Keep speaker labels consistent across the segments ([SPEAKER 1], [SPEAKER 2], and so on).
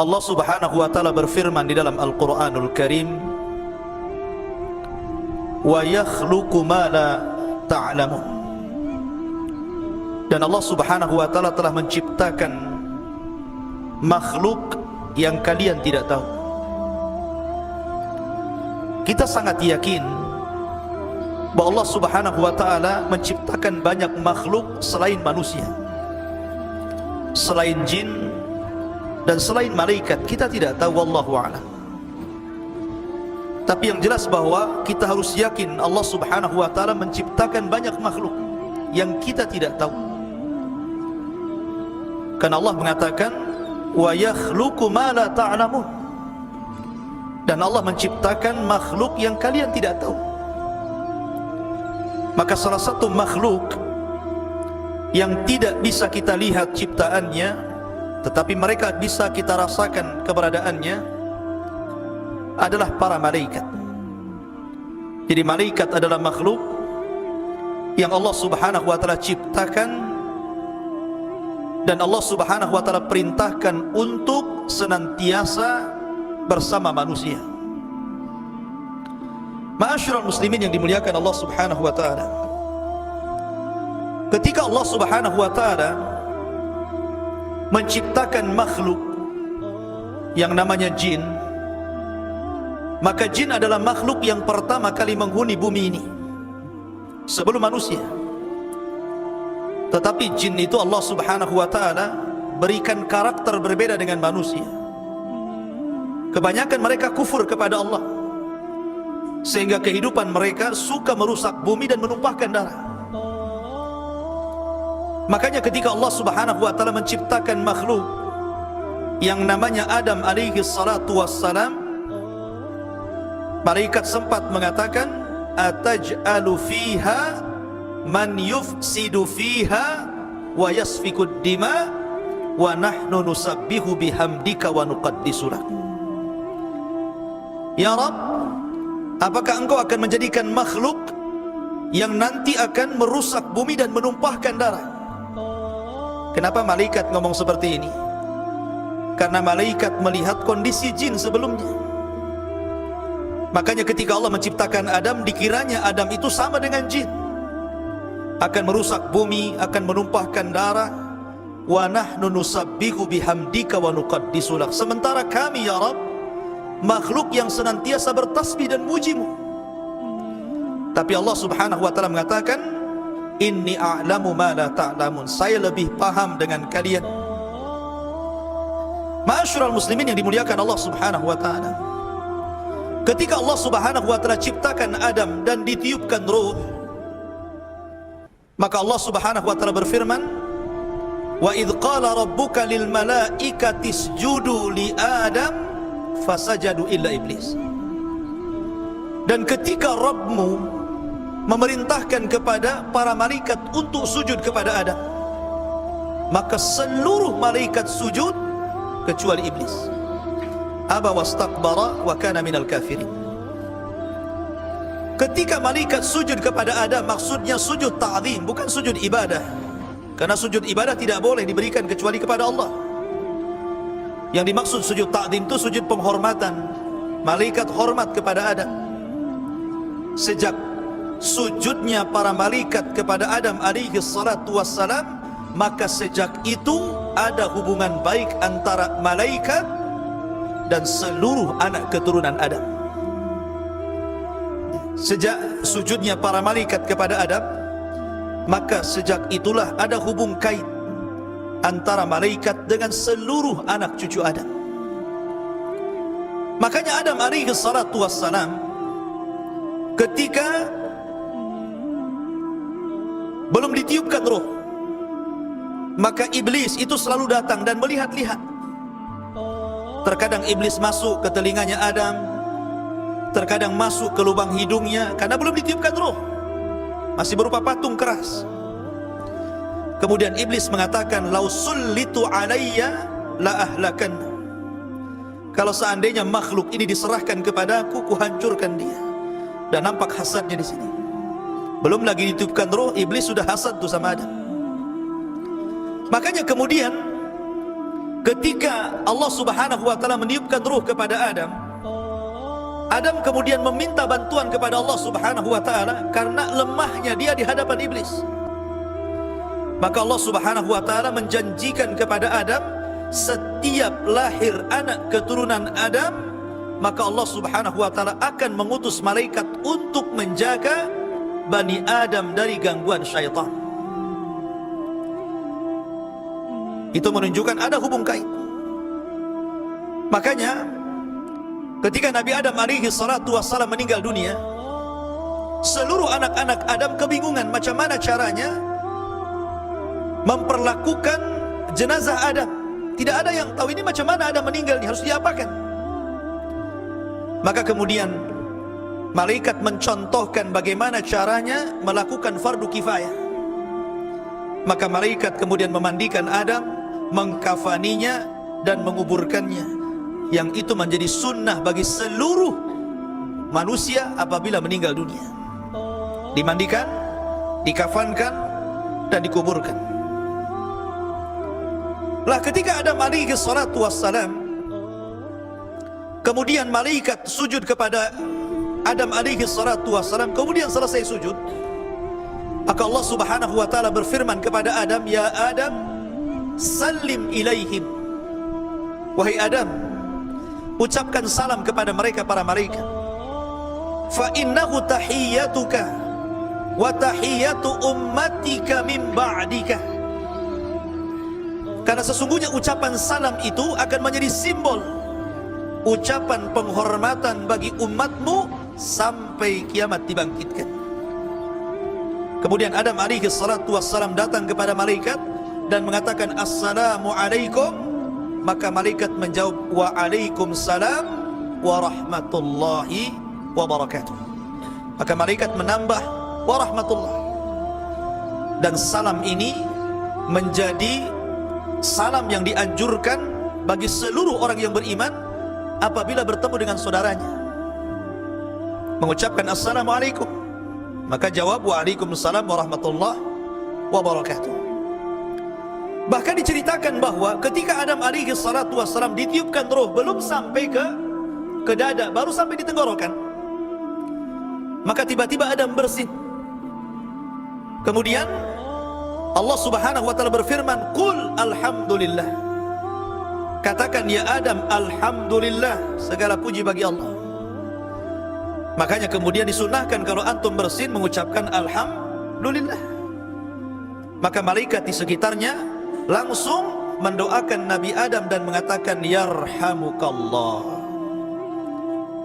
[SPEAKER 1] Allah Subhanahu wa taala berfirman di dalam Al-Qur'anul Karim, "Wa yakhluqu ma la ta'lamun." Dan Allah Subhanahu wa taala telah menciptakan makhluk yang kalian tidak tahu. Kita sangat yakin bahwa Allah Subhanahu wa taala menciptakan banyak makhluk selain manusia, selain jin dan selain malaikat. Kita tidak tahu, wallahu a'lam. Tapi yang jelas bahwa kita harus yakin Allah Subhanahu wa taala menciptakan banyak makhluk yang kita tidak tahu. Karena Allah mengatakan, "Wa yakhluqu ma la ta'lamun." Dan Allah menciptakan makhluk yang kalian tidak tahu. Maka salah satu makhluk yang tidak bisa kita lihat ciptaannya, tetapi mereka bisa kita rasakan keberadaannya, adalah para malaikat. Jadi malaikat adalah makhluk yang Allah Subhanahu wa taala ciptakan dan Allah Subhanahu wa taala perintahkan untuk senantiasa bersama manusia. Ma'asyiral muslimin yang dimuliakan Allah Subhanahu wa taala, ketika Allah Subhanahu wa taala menciptakan makhluk yang namanya jin, maka jin adalah makhluk yang pertama kali menghuni bumi ini sebelum manusia. Tetapi jin itu Allah Subhanahu wa taala berikan karakter berbeda dengan manusia. Kebanyakan mereka kufur kepada Allah, sehingga kehidupan mereka suka merusak bumi dan menumpahkan darah. Makanya ketika Allah Subhanahu wa taala menciptakan makhluk yang namanya Adam alaihi salatu wassalam, malaikat sempat mengatakan, "Ataj'alu fiha man yufsidu fiha wa yasfikud dima wa nahnu nusabbihu bihamdika wa nuqaddisu lak." Ya Rabb, apakah engkau akan menjadikan makhluk yang nanti akan merusak bumi dan menumpahkan darah? Kenapa malaikat ngomong seperti ini? Karena malaikat melihat kondisi jin sebelumnya. Makanya ketika Allah menciptakan Adam, dikiranya Adam itu sama dengan jin, akan merusak bumi, akan menumpahkan darah. Wa nahnu nusabbihu bihamdika wa nuqaddisu lak. Sementara kami ya Rabb, makhluk yang senantiasa bertasbih dan mujimu. Tapi Allah Subhanahu wa taala mengatakan, "Inni a'lamu ma la ta'lamun." Saya lebih paham dengan kalian. Ma'asyiral muslimin yang dimuliakan Allah Subhanahu wa taala, ketika Allah Subhanahu wa taala ciptakan Adam dan ditiupkan ruh, maka Allah Subhanahu wa taala berfirman, "Wa idz qala rabbuka lil malaikati isjudu li Adam fasajadu illa iblis." Dan ketika Rabbmu memerintahkan kepada para malaikat untuk sujud kepada Adam, maka seluruh malaikat sujud kecuali iblis. Aba wastakbara wa kana minal kafirin. Ketika malaikat sujud kepada Adam, maksudnya sujud ta'zim, bukan sujud ibadah. Karena sujud ibadah tidak boleh diberikan kecuali kepada Allah. Yang dimaksud sujud ta'zim itu sujud penghormatan. Malaikat hormat kepada Adam. Sejak sujudnya para malaikat kepada Adam alaihi salatu wassalam, maka sejak itu ada hubungan baik antara malaikat dan seluruh anak keturunan Adam. Sejak sujudnya para malaikat kepada Adam, maka sejak itulah ada hubung kait antara malaikat dengan seluruh anak cucu Adam. Makanya Adam alaihi salatu wassalam, ketika belum ditiupkan roh, maka iblis itu selalu datang dan melihat-lihat. Terkadang iblis masuk ke telinganya Adam, terkadang masuk ke lubang hidungnya, karena belum ditiupkan roh, masih berupa patung keras. Kemudian iblis mengatakan, "Lau sullitu alayya la ahlakan." Kalau seandainya makhluk ini diserahkan kepadaku, kuhancurkan dia. Dan nampak hasadnya di sini. Belum lagi ditiupkan roh, iblis sudah hasad tuh sama Adam. Makanya kemudian ketika Allah Subhanahu wa taala meniupkan ruh kepada Adam, Adam kemudian meminta bantuan kepada Allah Subhanahu wa taala karena lemahnya dia di hadapan iblis. Maka Allah Subhanahu wa taala menjanjikan kepada Adam, setiap lahir anak keturunan Adam, maka Allah Subhanahu wa taala akan mengutus malaikat untuk menjaga Bani Adam dari gangguan syaitan. Itu menunjukkan ada hubung kait. Makanya ketika Nabi Adam alaihi salatu wassalam meninggal dunia, seluruh anak-anak Adam kebingungan macam mana caranya memperlakukan jenazah Adam. Tidak ada yang tahu ini macam mana Adam meninggal, ini harus diapakan. Maka kemudian malaikat mencontohkan bagaimana caranya melakukan fardu kifayah. Maka malaikat kemudian memandikan Adam, mengkafaninya dan menguburkannya, yang itu menjadi sunnah bagi seluruh manusia apabila meninggal dunia. Dimandikan, dikafankan dan dikuburkan. Lah ketika Adam alaihi salatu wassalam, kemudian malaikat sujud kepada Adam alaihi salatu wassalam, kemudian selesai sujud, maka Allah Subhanahu wa taala berfirman kepada Adam, "Ya Adam, salim ilaihim." Wahai Adam, ucapkan salam kepada mereka para malaikat. Fa innahu tahiyyatuka wa tahiyyatu ummatika min ba'dika. Karena sesungguhnya ucapan salam itu akan menjadi simbol ucapan penghormatan bagi umatmu sampai kiamat dibangkitkan. Kemudian Adam alaihi salatu wassalam datang kepada malaikat dan mengatakan, "Assalamu alaikum." Maka malaikat menjawab, "Wa alaikumussalam wa rahmatullahi wa barakatuh." Maka malaikat menambah, "Wa rahmatullah." Dan salam ini menjadi salam yang dianjurkan bagi seluruh orang yang beriman apabila bertemu dengan saudaranya, mengucapkan assalamualaikum, maka jawab waalaikumsalam warahmatullahi wabarakatuh. Bahkan diceritakan bahwa ketika Adam alaihi salatu wassalam ditiupkan roh, belum sampai ke dada, baru sampai di tenggorokan, maka tiba-tiba Adam bersin. Kemudian Allah Subhanahu wa taala berfirman, "Qul alhamdulillah." Katakan ya Adam, alhamdulillah, segala puji bagi Allah. Makanya kemudian disunahkan kalau antum bersin mengucapkan alhamdulillah. Maka malaikat di sekitarnya langsung mendoakan Nabi Adam dan mengatakan yarhamukallah.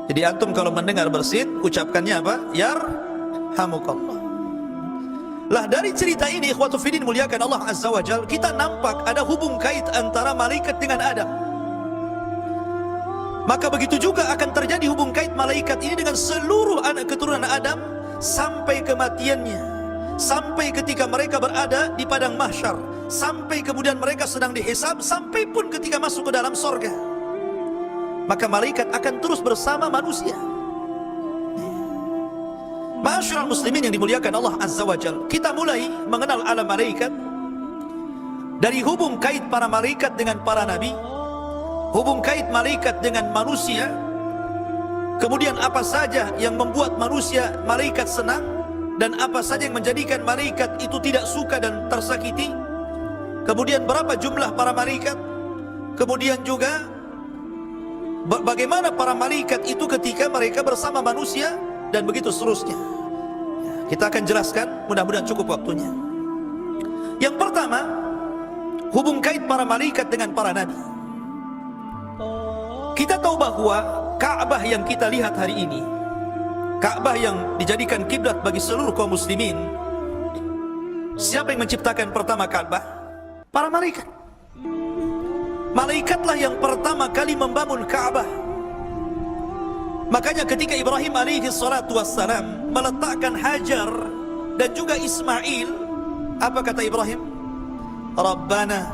[SPEAKER 1] Jadi antum kalau mendengar bersin, ucapkannya apa? Yarhamukallah. Lah dari cerita ini, ikhwatu fiddin muliakan Allah Azza wa Jal, kita nampak ada hubung kait antara malaikat dengan Adam. Maka begitu juga akan terjadi hubung kait malaikat ini dengan seluruh anak keturunan Adam sampai kematiannya, sampai ketika mereka berada di padang mahsyar, sampai kemudian mereka sedang dihisab, sampai pun ketika masuk ke dalam sorga. Maka malaikat akan terus bersama manusia. Ma'asyiral muslimin yang dimuliakan Allah Azza wa Jal, kita mulai mengenal alam malaikat dari hubung kait para malaikat dengan para nabi, hubung kait malaikat dengan manusia, kemudian apa saja yang membuat manusia malaikat senang dan apa saja yang menjadikan malaikat itu tidak suka dan tersakiti, kemudian berapa jumlah para malaikat, kemudian juga bagaimana para malaikat itu ketika mereka bersama manusia, dan begitu seterusnya. Kita akan jelaskan, mudah-mudahan cukup waktunya. Yang pertama, hubung kait para malaikat dengan para nabi. Kita tahu bahwa Ka'bah yang kita lihat hari ini, Ka'bah yang dijadikan kiblat bagi seluruh kaum muslimin, siapa yang menciptakan pertama Ka'bah? Para malaikat. Malaikatlah yang pertama kali membangun Ka'bah. Makanya ketika Ibrahim alaihi salatu wassalam meletakkan Hajar dan juga Ismail, apa kata Ibrahim? Rabbana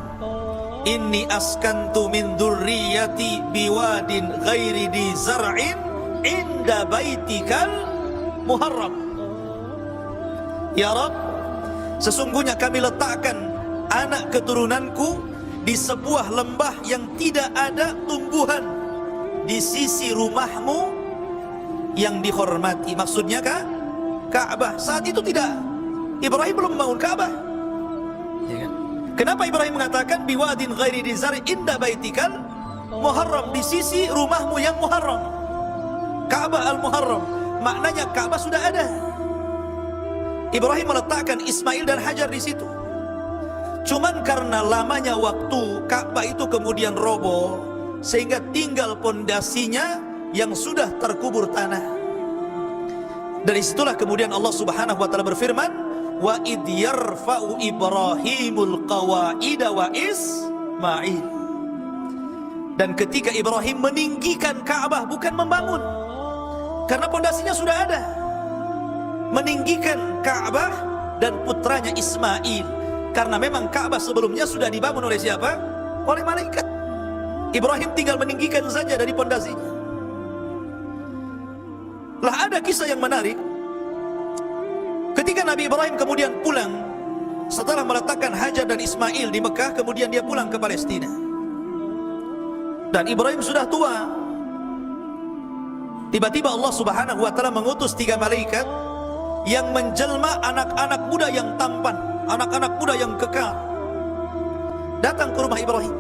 [SPEAKER 1] inni askantu min dzurriyyati biwadin ghairi di zar'in inda baitikal muharram. Ya Rabb, sesungguhnya kami letakkan anak keturunanku di sebuah lembah yang tidak ada tumbuhan di sisi rumahmu yang dihormati. Maksudnya Ka'bah. Saat itu tidak, Ibrahim belum membangun Ka'bah, ya kan? Kenapa Ibrahim mengatakan biwadin ghairi dizar inda baitikal muharram, di sisi rumahmu yang muharram, Ka'bah al-muharram. Maknanya Ka'bah sudah ada. Ibrahim meletakkan Ismail dan Hajar di situ. Cuman karena lamanya waktu, Ka'bah itu kemudian roboh sehingga tinggal pondasinya yang sudah terkubur tanah. Dari situlah kemudian Allah Subhanahu wa taala berfirman, wa id yarfa'u Ibrahimul qawaida wa Ismail. Dan ketika Ibrahim meninggikan Ka'bah, bukan membangun, karena pondasinya sudah ada. Meninggikan Ka'bah dan putranya Ismail, karena memang Ka'bah sebelumnya sudah dibangun oleh siapa? Oleh malaikat. Ibrahim tinggal meninggikan saja dari pondasinya. Lah ada kisah yang menarik. Ketika Nabi Ibrahim kemudian pulang setelah meletakkan Hajar dan Ismail di Mekah, kemudian dia pulang ke Palestina. Dan Ibrahim sudah tua. Tiba-tiba Allah Subhanahu wa taala mengutus 3 malaikat yang menjelma anak-anak muda yang tampan, anak-anak muda yang kekal, datang ke rumah Ibrahim.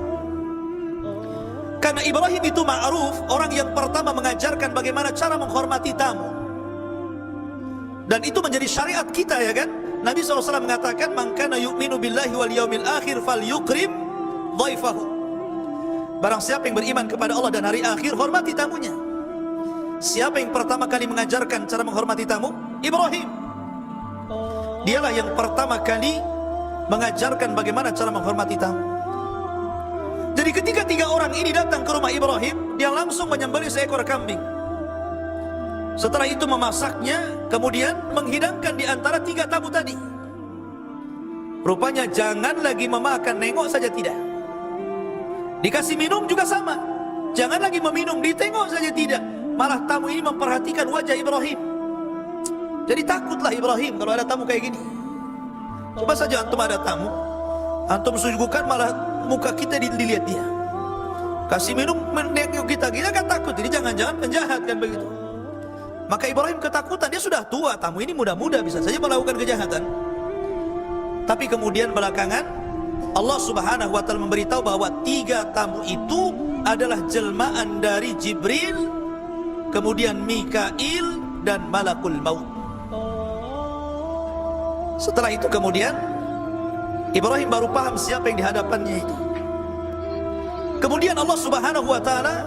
[SPEAKER 1] Karena Ibrahim itu ma'ruf, orang yang pertama mengajarkan bagaimana cara menghormati tamu. Dan itu menjadi syariat kita, ya kan? Nabi SAW mengatakan, man kana yu'minu billahi wal yaumil akhir falyukrim dhaifahu. Barang siapa yang beriman kepada Allah dan hari akhir, hormati tamunya. Siapa yang pertama kali mengajarkan cara menghormati tamu? Ibrahim. Dialah yang pertama kali mengajarkan bagaimana cara menghormati tamu. Jadi ketika 3 orang ini datang ke rumah Ibrahim, dia langsung menyembelih seekor kambing. Setelah itu memasaknya, kemudian menghidangkan di antara 3 tamu tadi. Rupanya jangan lagi memakan, nengok saja tidak. Dikasih minum juga sama, jangan lagi meminum, ditengok saja tidak. Malah tamu ini memperhatikan wajah Ibrahim. Jadi takutlah Ibrahim kalau ada tamu kayak gini. Coba saja antum ada tamu, antum suguhkan malah muka kita dilihat dia. Kasih minum menengok kita kan takut. Jadi jangan-jangan penjahat kan begitu. Maka Ibrahim ketakutan, dia sudah tua, tamu ini muda-muda bisa saja melakukan kejahatan. Tapi kemudian belakangan Allah Subhanahu wa taala memberitahu bahwa 3 tamu itu adalah jelmaan dari Jibril, kemudian Mikail dan Malakul Maut. Setelah itu kemudian Ibrahim baru paham siapa yang dihadapannya itu. Kemudian Allah Subhanahu wa taala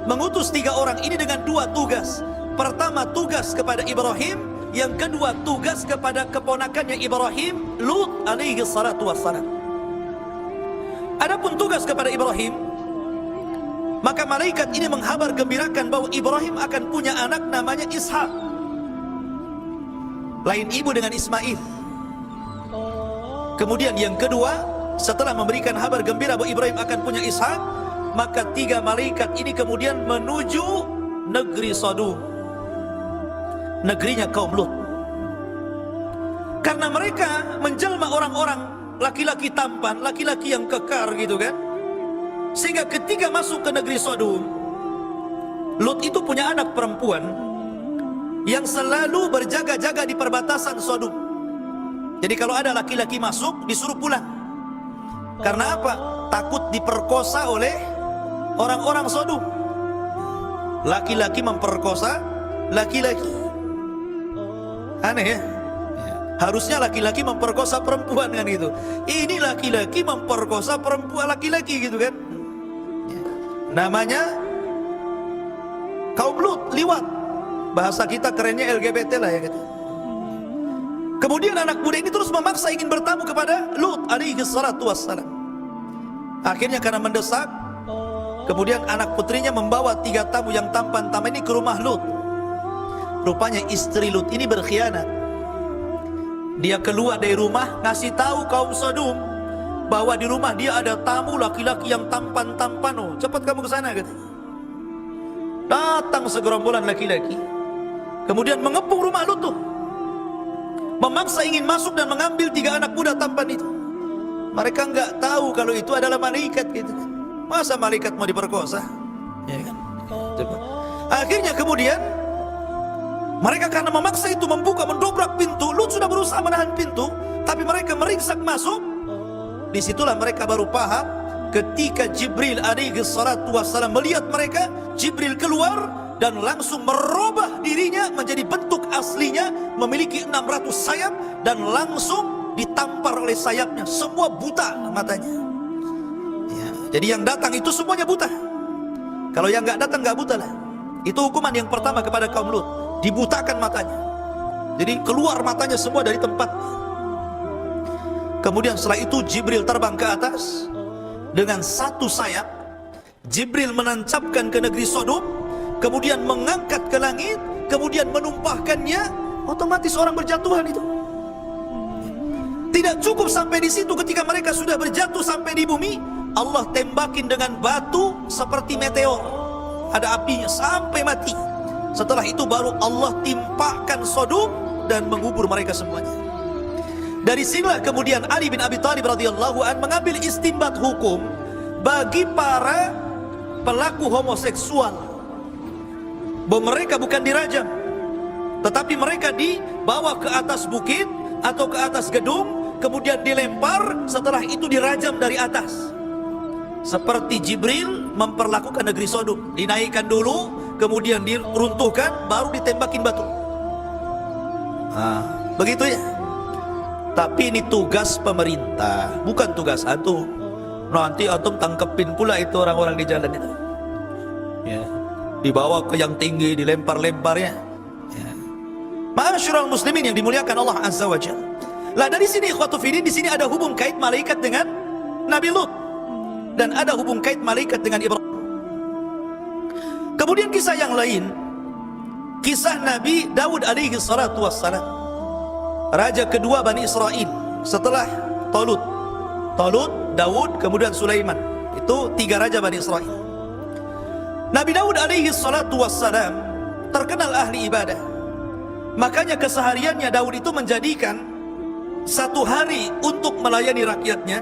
[SPEAKER 1] mengutus 3 orang ini dengan 2 tugas. Pertama tugas kepada Ibrahim, yang kedua tugas kepada keponakannya Ibrahim, Lut alaihi salatu wassalam. Adapun tugas kepada Ibrahim, maka malaikat ini menghabar gembirakan bahwa Ibrahim akan punya anak namanya Ishak, lain ibu dengan Ismail. Kemudian yang kedua, setelah memberikan kabar gembira bahwa Ibrahim akan punya Ishak, maka 3 malaikat ini kemudian menuju negeri Sodom, negerinya kaum Lut. Karena mereka menjelma orang-orang laki-laki tampan, laki-laki yang kekar gitu kan. Sehingga ketika masuk ke negeri Sodom, Lut itu punya anak perempuan yang selalu berjaga-jaga di perbatasan Sodom. Jadi kalau ada laki-laki masuk, disuruh pulang. Karena apa? Takut diperkosa oleh orang-orang Sodom. Laki-laki memperkosa laki-laki. Aneh ya? Harusnya laki-laki memperkosa perempuan kan gitu. Ini laki-laki memperkosa perempuan laki-laki gitu kan. Namanya kaum Lut, liwat. Bahasa kita kerennya LGBT lah ya gitu. Kemudian anak muda ini terus memaksa ingin bertamu kepada Lut alaihi salatu wassalam. Akhirnya karena mendesak, kemudian anak putrinya membawa 3 tamu yang tampan-tampan ini ke rumah Lut. Rupanya istri Lut ini berkhianat. Dia keluar dari rumah ngasih tahu kaum Sodom bahwa di rumah dia ada tamu laki-laki yang tampan-tampan. Oh, cepat kamu ke sana katanya. Datang segerombolan laki-laki, kemudian mengepung rumah Lut tuh, memaksa ingin masuk dan mengambil 3 anak muda tampan itu. Mereka nggak tahu kalau itu adalah malaikat gitu kan. Masa malaikat mau diperkosa? Ya kan? Coba. Akhirnya kemudian mereka karena memaksa itu membuka, mendobrak pintu. Lut sudah berusaha menahan pintu, tapi mereka meringsak masuk. Disitulah mereka baru paham. Ketika Jibril alaihi salatu wassalam melihat mereka, Jibril keluar dan langsung merubah dirinya menjadi bentuk aslinya, memiliki 600 sayap, dan langsung ditampar oleh sayapnya. Semua buta matanya ya, jadi yang datang itu semuanya buta. Kalau yang nggak datang nggak buta lah. Itu hukuman yang pertama kepada kaum Lut, dibutakan matanya. Jadi keluar matanya semua dari tempat. Kemudian setelah itu Jibril terbang ke atas dengan satu sayap. Jibril menancapkan ke negeri Sodom, kemudian mengangkat ke langit, kemudian menumpahkannya. Otomatis orang berjatuhan itu. Tidak cukup sampai di situ, ketika mereka sudah berjatuh sampai di bumi, Allah tembakin dengan batu seperti meteor, ada apinya sampai mati. Setelah itu baru Allah timpakan Sodom dan mengubur mereka semuanya. Dari sinilah kemudian Ali bin Abi Thalib radhiyallahu an mengambil istinbat hukum bagi para pelaku homoseksual, bahwa mereka bukan dirajam, tetapi mereka dibawa ke atas bukit atau ke atas gedung, kemudian dilempar, setelah itu dirajam dari atas. Seperti Jibril memperlakukan negeri Sodom, dinaikkan dulu, kemudian diruntuhkan, baru ditembakin batu. Begitu ya. Tapi ini tugas pemerintah, bukan tugas antum. Nanti antum tangkepin pula itu orang-orang di jalan itu ya, dibawa ke yang tinggi, dilempar-lemparnya ya. Ma'asyiral muslimin yang dimuliakan Allah Azza wa Jalla. Lah dari sini ikhwatu fillah, di sini ada hubung kait malaikat dengan Nabi Lut, dan ada hubung kait malaikat dengan Ibrahim. Kemudian kisah yang lain, kisah Nabi Daud alaihi salatu wassalam, raja kedua Bani Israel setelah Talut, Daud, kemudian Sulaiman. Itu 3 raja Bani Israel. Nabi Daud alaihi salatu wassalam terkenal ahli ibadah. Makanya kesehariannya Daud itu menjadikan satu hari untuk melayani rakyatnya,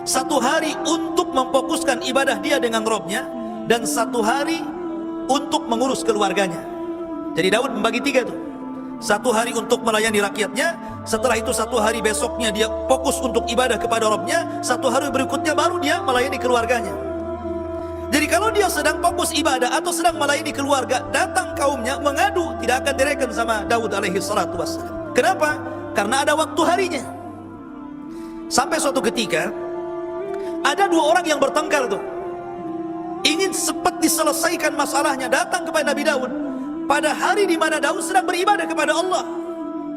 [SPEAKER 1] satu hari untuk memfokuskan ibadah dia dengan Robnya, dan satu hari untuk mengurus keluarganya. Jadi Daud membagi 3 tuh. Satu hari untuk melayani rakyatnya, setelah itu satu hari besoknya dia fokus untuk ibadah kepada Robnya, satu hari berikutnya baru dia melayani keluarganya. Jadi kalau dia sedang fokus ibadah atau sedang melayani keluarga, datang kaumnya mengadu, tidak akan direken sama Daud alaihi salatu wassalam. Kenapa? Karena ada waktu harinya. Sampai suatu ketika ada 2 orang yang bertengkar tuh, ingin cepat diselesaikan masalahnya, datang kepada Nabi Daud pada hari di mana Daud sedang beribadah kepada Allah.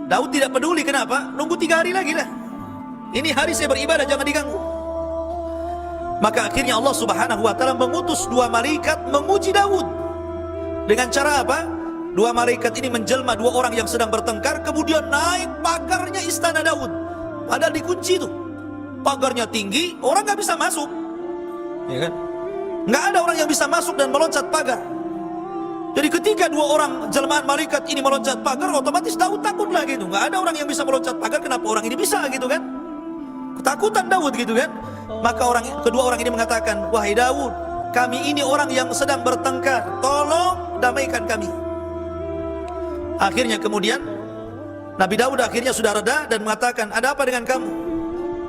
[SPEAKER 1] Daud tidak peduli, kenapa? Nunggu 3 hari lagi lah. Ini hari saya beribadah, jangan diganggu. Maka akhirnya Allah subhanahu wa ta'ala mengutus 2 malaikat menguji Daud. Dengan cara apa? 2 malaikat ini menjelma 2 orang yang sedang bertengkar, kemudian naik pagarnya istana Daud. Padahal dikunci itu, pagarnya tinggi, orang nggak bisa masuk, ya kan? Nggak ada orang yang bisa masuk dan meloncat pagar. Jadi ketika 2 orang jelmaan malaikat ini meloncat pagar, otomatis Daud takut lah gitu. Nggak ada orang yang bisa meloncat pagar, kenapa orang ini bisa gitu kan? Ketakutan Daud gitu kan? Maka kedua orang ini mengatakan, wahai Daud, kami ini orang yang sedang bertengkar, tolong damaikan kami. Akhirnya kemudian Nabi Daud akhirnya sudah reda dan mengatakan, ada apa dengan kamu?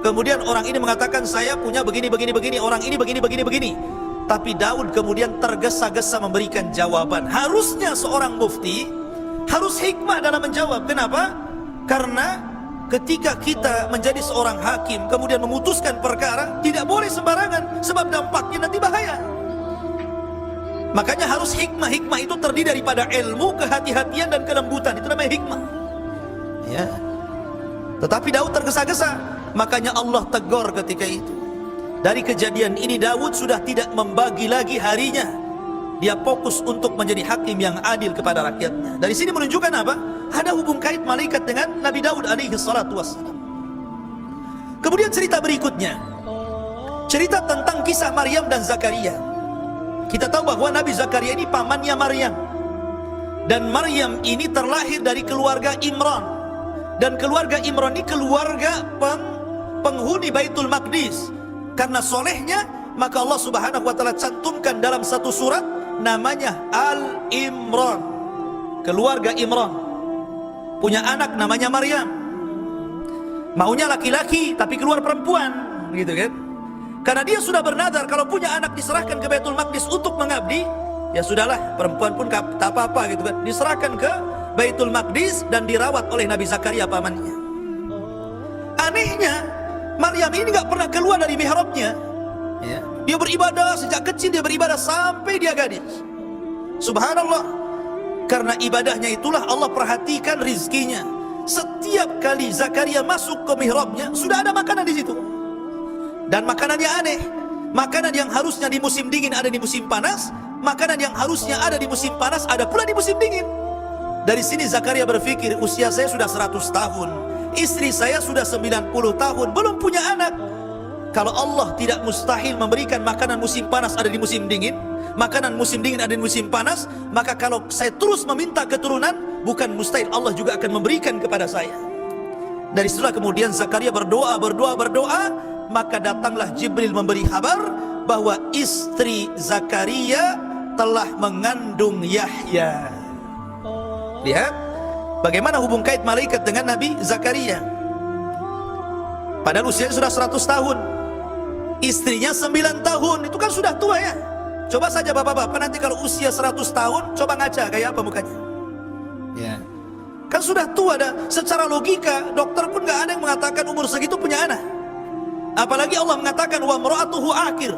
[SPEAKER 1] Kemudian orang ini mengatakan, saya punya begini, orang ini begini. Tapi Daud kemudian tergesa-gesa memberikan jawaban. Harusnya seorang mufti harus hikmah dalam menjawab. Kenapa? Karena ketika kita menjadi seorang hakim kemudian memutuskan perkara, tidak boleh sembarangan, sebab dampaknya nanti bahaya. Makanya harus hikmah. Hikmah itu terdiri daripada ilmu, kehati-hatian, dan kelembutan. Itu namanya hikmah ya. Tetapi Daud tergesa-gesa, makanya Allah tegur ketika itu. Dari kejadian ini Daud sudah tidak membagi lagi harinya. Dia fokus untuk menjadi hakim yang adil kepada rakyatnya. Dari sini menunjukkan apa? Ada hubung kait malaikat dengan Nabi Daud alaihi salatu wassalam. Kemudian cerita berikutnya, cerita tentang kisah Maryam dan Zakaria. Kita tahu bahwa Nabi Zakaria ini pamannya Maryam, dan Maryam ini terlahir dari keluarga Imran. Dan keluarga Imran ini keluarga penghuni Baitul Maqdis. Karena solehnya, maka Allah Subhanahu wa Ta'ala cantumkan dalam satu surat namanya Al-Imran, keluarga Imran. Punya anak namanya Maryam. Maunya laki-laki tapi keluar perempuan, gitu kan? Karena dia sudah bernadar kalau punya anak diserahkan ke Baitul Maqdis untuk mengabdi, ya sudahlah, perempuan pun tak apa-apa, gitu kan? Diserahkan ke Baitul Maqdis dan dirawat oleh Nabi Zakaria pamannya. Anehnya, Maryam ini gak pernah keluar dari mihrabnya, ya. Dia beribadah sejak kecil, dia beribadah sampai dia gadis. Subhanallah. Karena ibadahnya itulah Allah perhatikan rizkinya. Setiap kali Zakaria masuk ke mihrabnya, sudah ada makanan di situ. Dan makanannya aneh. Makanan yang harusnya di musim dingin ada di musim panas, makanan yang harusnya ada di musim panas ada pula di musim dingin. Dari sini Zakaria berpikir, usia saya sudah 100 tahun, istri saya sudah 90 tahun, belum punya anak. Kalau Allah tidak mustahil memberikan makanan musim panas ada di musim dingin, makanan musim dingin ada di musim panas, maka kalau saya terus meminta keturunan, bukan mustahil Allah juga akan memberikan kepada saya. Dari situlah kemudian Zakaria berdoa, maka datanglah Jibril memberi kabar bahwa istri Zakaria telah mengandung Yahya. Lihat bagaimana hubung kait malaikat dengan Nabi Zakaria. Padahal usianya sudah 100 tahun, istrinya 9 tahun, itu kan sudah tua ya. Coba saja bapak-bapak nanti kalau usia 100 tahun, coba ngaca kayak apa mukanya, ya. Kan sudah tua dah. Secara logika dokter pun gak ada yang mengatakan umur segitu punya anak. Apalagi Allah mengatakan wa mra'atuhu akhir,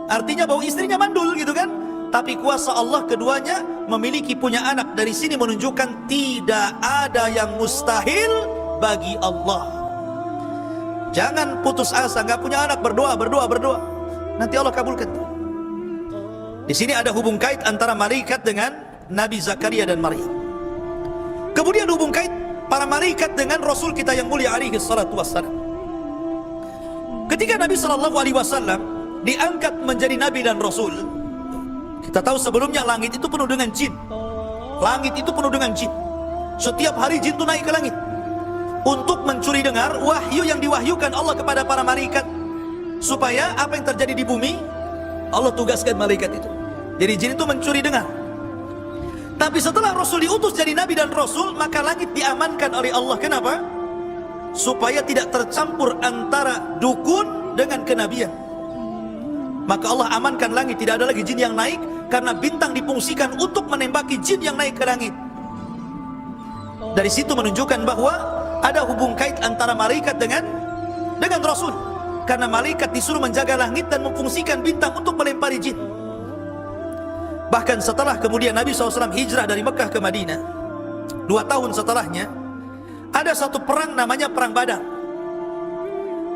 [SPEAKER 1] artinya bahwa istrinya mandul, gitu kan. Tapi kuasa Allah keduanya memiliki punya anak. Dari sini menunjukkan tidak ada yang mustahil bagi Allah. Jangan putus asa, nggak punya anak, berdoa, nanti Allah kabulkan. Di sini ada hubung kait antara malaikat dengan Nabi Zakaria dan Maryam. Kemudian hubung kait para malaikat dengan Rasul kita yang mulia alaihi salatu wassalam. Ketika Nabi sallallahu alaihi wasallam diangkat menjadi nabi dan rasul, kita tahu sebelumnya langit itu penuh dengan jin. Langit itu penuh dengan jin. Setiap hari jin itu naik ke langit untuk mencuri dengar wahyu yang diwahyukan Allah kepada para malaikat, supaya apa yang terjadi di bumi Allah tugaskan malaikat itu. Jadi jin itu mencuri dengar. Tapi setelah Rasul diutus jadi nabi dan rasul, maka langit diamankan oleh Allah. Kenapa? Supaya tidak tercampur antara dukun dengan kenabian. Maka Allah amankan langit, tidak ada lagi jin yang naik, karena bintang difungsikan untuk menembaki jin yang naik ke langit. Dari situ menunjukkan bahwa ada hubung kait antara malaikat dengan Rasul. Karena malaikat disuruh menjaga langit dan memfungsikan bintang untuk melempari jin. Bahkan setelah kemudian Nabi SAW hijrah dari Mekah ke Madinah, 2 tahun setelahnya ada satu perang namanya Perang Badar.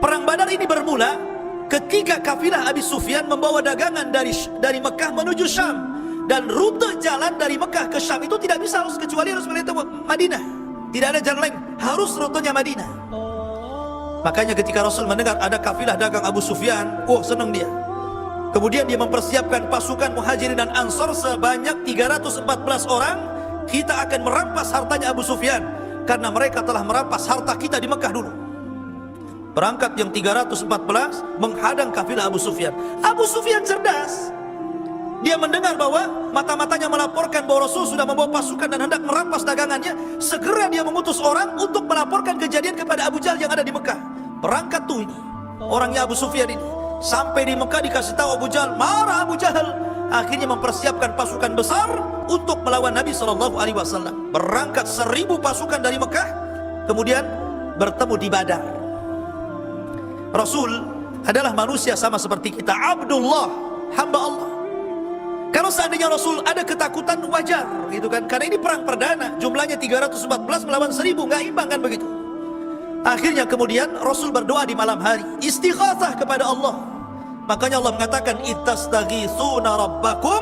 [SPEAKER 1] Perang Badar ini bermula ketika kafilah Abi Sufyan membawa dagangan dari Mekah menuju Syam. Dan rute jalan dari Mekah ke Syam itu tidak bisa kecuali harus melewati Madinah. Tidak ada jalan lain, harus rutenya Madinah. Makanya ketika Rasul mendengar ada kafilah dagang Abu Sufyan, senang dia. Kemudian dia mempersiapkan pasukan Muhajirin dan Ansor sebanyak 314 orang. Kita akan merampas hartanya Abu Sufyan, karena mereka telah merampas harta kita di Mekah dulu. Berangkat yang 314 menghadang kafilah Abu Sufyan. Abu Sufyan cerdas. Dia mendengar bahwa mata-matanya melaporkan bahwa Rasul sudah membawa pasukan dan hendak merampas dagangannya. Segera dia mengutus orang untuk melaporkan kejadian kepada Abu Jahal yang ada di Mekah. Berangkat tuh ini orangnya Abu Sufyan ini. Sampai di Mekah dikasih tahu Abu Jahal, marah Abu Jahal. Akhirnya mempersiapkan pasukan besar untuk melawan Nabi SAW. Berangkat 1000 pasukan dari Mekah, kemudian bertemu di Badar. Rasul adalah manusia sama seperti kita, Abdullah, hamba Allah. Kalau seandainya Rasul ada ketakutan, wajar, gitu kan? Karena ini perang perdana, jumlahnya 314 melawan 1000, nggak imbang kan begitu. Akhirnya kemudian Rasul berdoa di malam hari, istighatsah kepada Allah. Makanya Allah mengatakan, ittastaghitsuna rabbakum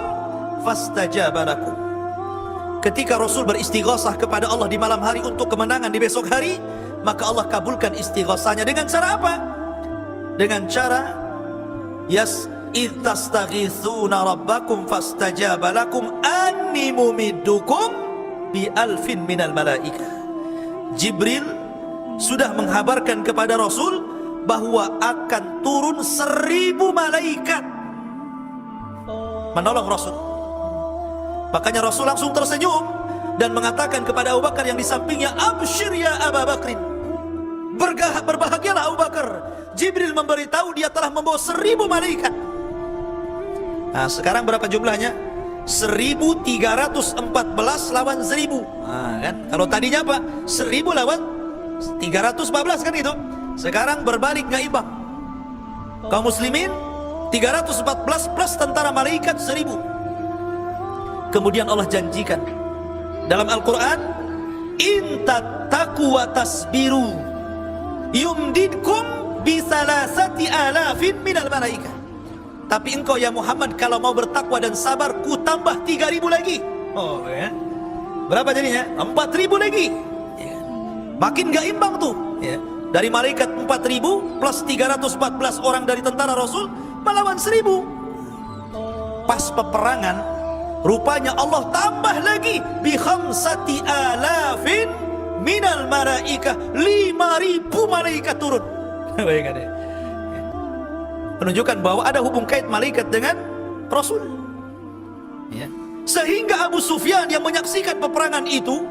[SPEAKER 1] fastajaba lakum. Ketika Rasul beristighatsah kepada Allah di malam hari untuk kemenangan di besok hari, maka Allah kabulkan istighatsahnya. Dengan cara apa? Dengan cara ittastaghitsuna rabbakum fastajaba lakum anni mumiddukum bi alfin minal malaikah. Jibril sudah menghabarkan kepada Rasul bahwa akan turun 1000 malaikat menolong Rasul. Makanya Rasul langsung tersenyum dan mengatakan kepada Abu Bakar yang di sampingnya, "Absyir ya Abu Bakrin." Berbahagialah Abu Bakar. Jibril memberitahu dia telah membawa 1000 malaikat. Nah, sekarang berapa jumlahnya? 1314 lawan 1000. Nah, kan? Kalau tadinya apa? 1000 lawan 314 kan itu. Sekarang berbalik nggak imbang. Kaum muslimin 314 plus tentara malaikat 1000. Kemudian Allah janjikan dalam Al-Quran, "In tattaqu wa tasbiru yumdidkum bisalasati alafin minal malaikah." Tapi engkau ya Muhammad kalau mau bertakwa dan sabar, ku tambah 3000 lagi. Oh ya. Berapa jadinya? 4000 lagi. Ya. Makin gak imbang tuh ya. Dari malaikat 4000 plus 314 orang dari tentara Rasul melawan 1000. Pas peperangan, rupanya Allah tambah lagi bi khamsati alafin minal malaikah, 5000 malaikat turun. Bayangkan ya. Menunjukkan bahwa ada hubung kait malaikat dengan Rasul ya. Sehingga Abu Sufyan yang menyaksikan peperangan itu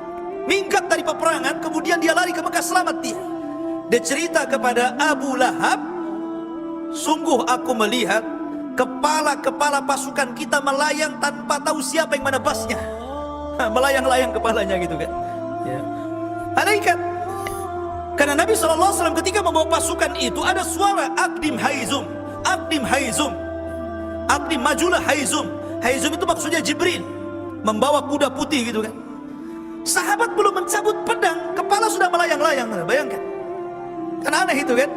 [SPEAKER 1] minggat dari peperangan, kemudian dia lari ke Mekah, selamat dia. Dia cerita kepada Abu Lahab, "Sungguh aku melihat kepala-kepala pasukan kita melayang tanpa tahu siapa yang menebasnya." Melayang-layang kepalanya gitu kan ya. Malaikat. Karena Nabi SAW ketika membawa pasukan itu ada suara Aqdim Haizum, Aqdim Haizum, Aqdim majulah Haizum. Haizum itu maksudnya Jibril membawa kuda putih gitu kan. Sahabat belum mencabut pedang, kepala sudah melayang-layang. Bayangkan, kan aneh itu kan.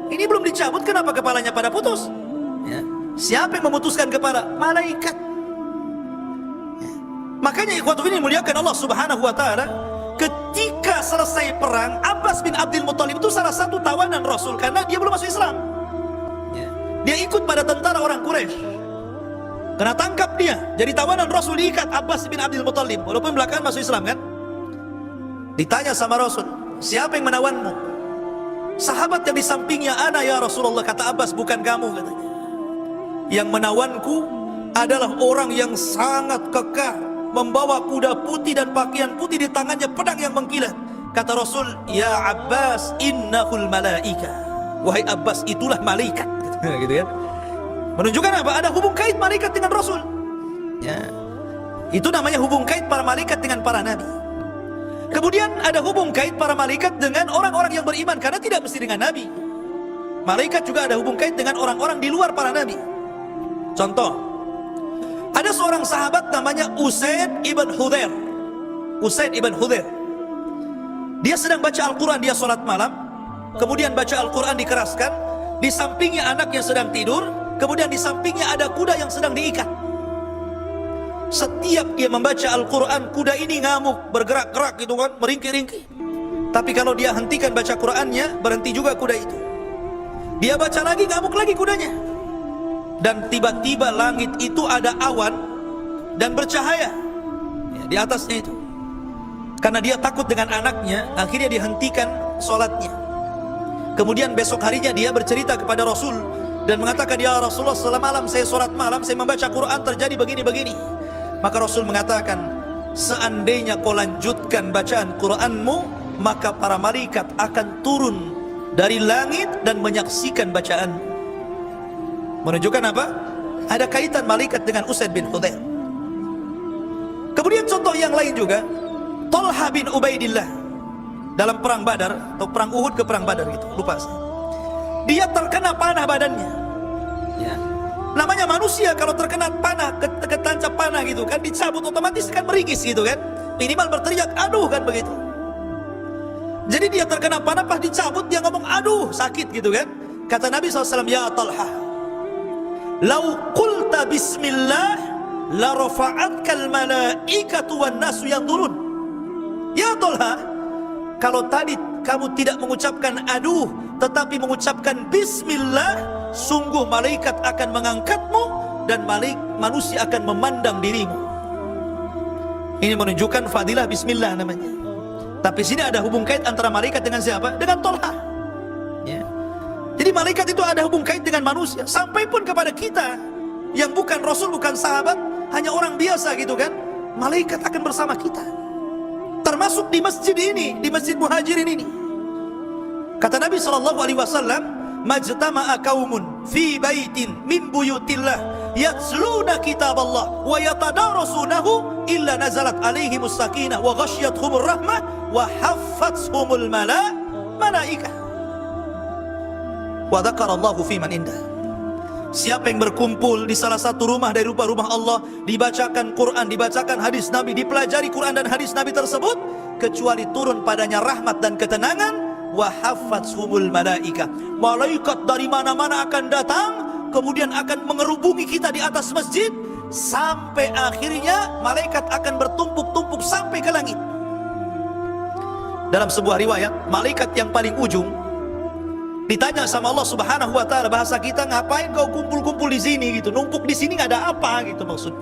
[SPEAKER 1] Ini belum dicabut, kenapa kepalanya pada putus ya. Siapa yang memutuskan kepala? Malaikat ya. Makanya ikhwatu ini muliakan Allah subhanahu wa ta'ala, ketika selesai perang, Abbas bin Abdul Muttalib itu salah satu tawanan Rasul karena dia belum masuk Islam ya. Dia ikut pada tentara orang Quraisy, kena tangkap dia jadi tawanan Rasul, diikat Abbas bin Abdul Muttalib walaupun belakangan masuk Islam kan. Ditanya sama Rasul, "Siapa yang menawanmu?" Sahabat yang di sampingnya, "Ana ya Rasulullah." Kata Abbas, "Bukan kamu," katanya. "Yang menawanku adalah orang yang sangat kekar, membawa kuda putih dan pakaian putih, di tangannya pedang yang mengkilat." Kata Rasul, "Ya Abbas, innahul malaika." Wahai Abbas, itulah malaikat. Gitu kan. Menunjukkan apa? Ada hubung kait malaikat dengan Rasul ya. Itu namanya hubung kait para malaikat dengan para nabi. Kemudian ada hubung kait para malaikat dengan orang-orang yang beriman, karena tidak mesti dengan nabi. Malaikat juga ada hubung kait dengan orang-orang di luar para nabi. Contoh, ada seorang sahabat namanya Usaid ibn Hudhair. Usaid ibn Hudhair, dia sedang baca Al-Quran, dia sholat malam, kemudian baca Al-Quran dikeraskan, di sampingnya anak yang sedang tidur, kemudian di sampingnya ada kuda yang sedang diikat. Setiap dia membaca Al-Quran, kuda ini ngamuk, bergerak-gerak gitu kan, meringkih-ringkih. Tapi kalau dia hentikan baca Qurannya, berhenti juga kuda itu. Dia baca lagi, ngamuk lagi kudanya. Dan tiba-tiba langit itu ada awan dan bercahaya ya, di atasnya itu. Karena dia takut dengan anaknya, akhirnya dihentikan sholatnya. Kemudian besok harinya dia bercerita kepada Rasul dan mengatakan, "Ya Rasulullah, selama malam saya sholat malam, saya membaca Quran, terjadi begini-begini." Maka Rasul mengatakan, "Seandainya kau lanjutkan bacaan Quranmu, maka para malaikat akan turun dari langit dan menyaksikan bacaan." Menunjukkan apa? Ada kaitan malaikat dengan Usaid bin Hudhair. Kemudian contoh yang lain juga, Talha bin Ubaidillah dalam perang Badar atau perang Uhud ke perang Badar gitu, lupa saya. Dia terkena panah badannya ya. Namanya manusia kalau terkena panah, ketancap panah gitu kan, dicabut otomatis kan meringis gitu kan, minimal berteriak aduh kan begitu. Jadi dia terkena panah, pas dicabut dia ngomong aduh sakit gitu kan. Kata Nabi SAW, "Ya Talha, lau qulta bismillah la rafa'atkal malaikatu wan nasu yanzurun." Ya Talha, kalau tadi kamu tidak mengucapkan aduh tetapi mengucapkan bismillah, sungguh malaikat akan mengangkatmu dan manusia akan memandang dirimu. Ini menunjukkan fadilah bismillah namanya. Tapi sini ada hubung kait antara malaikat dengan siapa? Dengan Talha ya. Jadi malaikat itu ada hubung kait dengan manusia, sampai pun kepada kita yang bukan rasul, bukan sahabat, hanya orang biasa gitu kan, malaikat akan bersama kita. Termasuk di masjid ini, di Masjid Muhajirin ini. Kata Nabi SAW, majtama'a qaumun fi baitin min buyutillah yatluna kitab Allah wa yatadarasunahu illa nazalat alaihimus sakinah wa ghasyiyatuhumur rahmah wa haffathumul malaikah wa dzakarallahu fi man indah. Siapa yang berkumpul di salah satu rumah dari rumah-rumah Allah, dibacakan Quran, dibacakan hadis Nabi, dipelajari Quran dan hadis Nabi tersebut, kecuali turun padanya rahmat dan ketenangan, wa haffathumul malaikah. Malaikat dari mana-mana akan datang, kemudian akan mengerubungi kita di atas masjid, sampai akhirnya malaikat akan bertumpuk-tumpuk sampai ke langit. Dalam sebuah riwayat, malaikat yang paling ujung ditanya sama Allah Subhanahu wa taala, bahasa kita, ngapain kau kumpul-kumpul di sini gitu, numpuk di sini ada apa gitu maksudnya.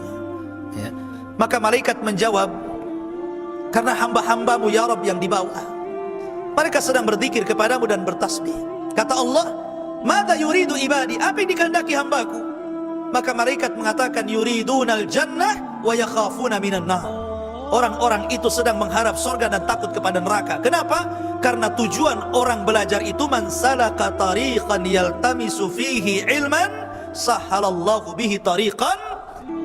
[SPEAKER 1] Ya. Maka malaikat menjawab, karena hamba-hambamu ya Rabb yang di bawah, mereka sedang berzikir kepadamu dan bertasbih. Kata Allah, "Madza yuridu ibadi?" Apa yang dikehendaki hambaku? Maka malaikat mengatakan, "Yuridunal jannah wa yakhafuna minan nar." Orang-orang itu sedang mengharap surga dan takut kepada neraka. Kenapa? Karena tujuan orang belajar itu, man salaka tariqan yaltamisu fihi ilman sahalallahu bihi tariqan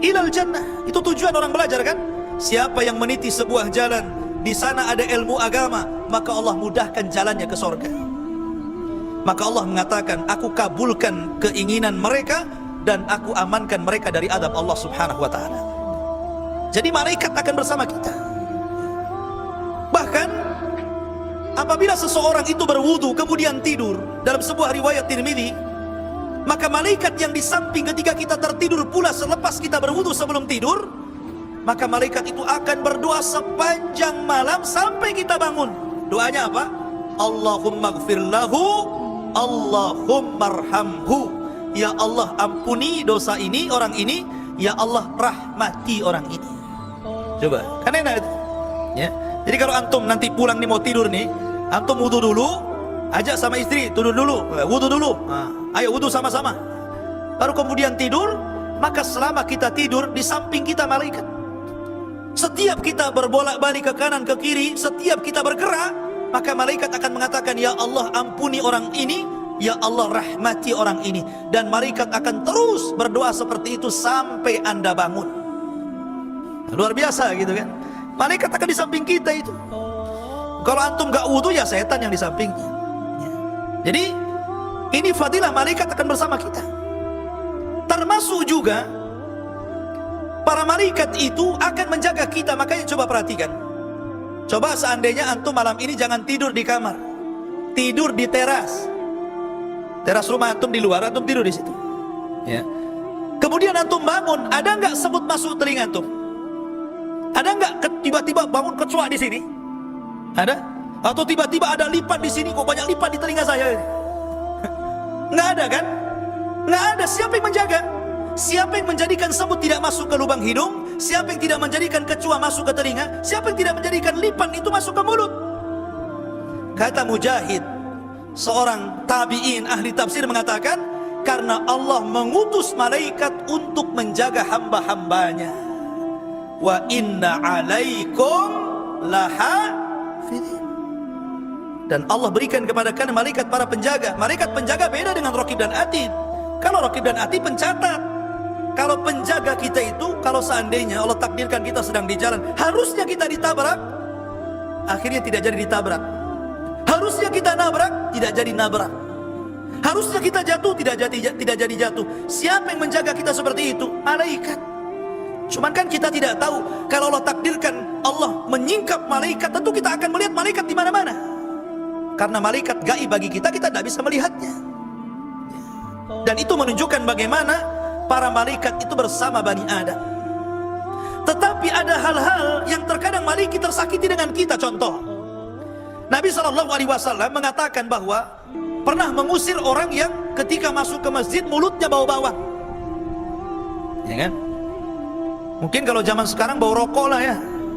[SPEAKER 1] ilal jannah. Itu tujuan orang belajar kan? Siapa yang meniti sebuah jalan, di sana ada ilmu agama, maka Allah mudahkan jalannya ke surga. Maka Allah mengatakan, aku kabulkan keinginan mereka dan aku amankan mereka dari adab Allah Subhanahu wa taala. Jadi malaikat akan bersama kita. Bahkan apabila seseorang itu berwudu kemudian tidur, dalam sebuah riwayat Tirmidzi, maka malaikat yang di samping ketika kita tertidur pula selepas kita berwudu sebelum tidur, maka malaikat itu akan berdoa sepanjang malam sampai kita bangun. Doanya apa? Allahumma gfir lahu, Allahumma arhamhu. Ya Allah, ampuni dosa ini, orang ini. Ya Allah, rahmati orang ini. Coba, kan enak itu ya. Jadi kalau antum nanti pulang nih mau tidur nih, antum wudu dulu, ajak sama istri tidur dulu, wudu dulu, ayo wudu sama-sama, baru kemudian tidur. Maka selama kita tidur, di samping kita malaikat. Setiap kita berbolak-balik ke kanan ke kiri, setiap kita bergerak, maka malaikat akan mengatakan, ya Allah, ampuni orang ini, ya Allah, rahmati orang ini. Dan malaikat akan terus berdoa seperti itu sampai Anda bangun. Luar biasa gitu kan. Malaikat akan di samping kita itu. Kalau antum gak wudu, ya setan yang di sampingnya. Jadi ini fadilah, malaikat akan bersama kita. Termasuk juga para malaikat itu akan menjaga kita. Makanya coba perhatikan. Coba seandainya antum malam ini jangan tidur di kamar, tidur di teras. Teras rumah antum di luar, antum tidur di situ. Ya. Kemudian antum bangun, ada nggak semut masuk telinga antum? Ada nggak tiba-tiba bangun kecoa di sini? Ada? Atau tiba-tiba ada lipat di sini, kok banyak lipat di telinga saya? Nggak ada kan? Nggak ada. Siapa yang menjaga? Siapa yang menjadikan semut tidak masuk ke lubang hidung? Siapa yang tidak menjadikan kecoa masuk ke telinga? Siapa yang tidak menjadikan lipat itu masuk ke mulut? Kata Mujahid, seorang tabi'in ahli tafsir, mengatakan, karena Allah mengutus malaikat untuk menjaga hamba-hambanya. Wa inna alaikum lahafidhin. Dan Allah berikan kepada kalian malaikat para penjaga. Malaikat penjaga beda dengan Raqib dan Atid. Kalau Raqib dan Atid pencatat. Kalau penjaga kita itu, kalau seandainya Allah takdirkan kita sedang di jalan, harusnya kita ditabrak, akhirnya tidak jadi ditabrak. Harusnya kita nabrak, tidak jadi nabrak. Harusnya kita jatuh, tidak jadi jatuh. Siapa yang menjaga kita seperti itu? Malaikat. Cuman kan kita tidak tahu. Kalau Allah takdirkan Allah menyingkap malaikat, tentu kita akan melihat malaikat di mana-mana. Karena malaikat gaib bagi kita, kita tidak bisa melihatnya. Dan itu menunjukkan bagaimana para malaikat itu bersama Bani Adam. Tetapi ada hal-hal yang terkadang malaikat tersakiti dengan kita. Contoh, Nabi SAW mengatakan bahwa pernah mengusir orang yang ketika masuk ke masjid mulutnya bau bawang. Ya kan? Mungkin kalau zaman sekarang bau rokok lah ya.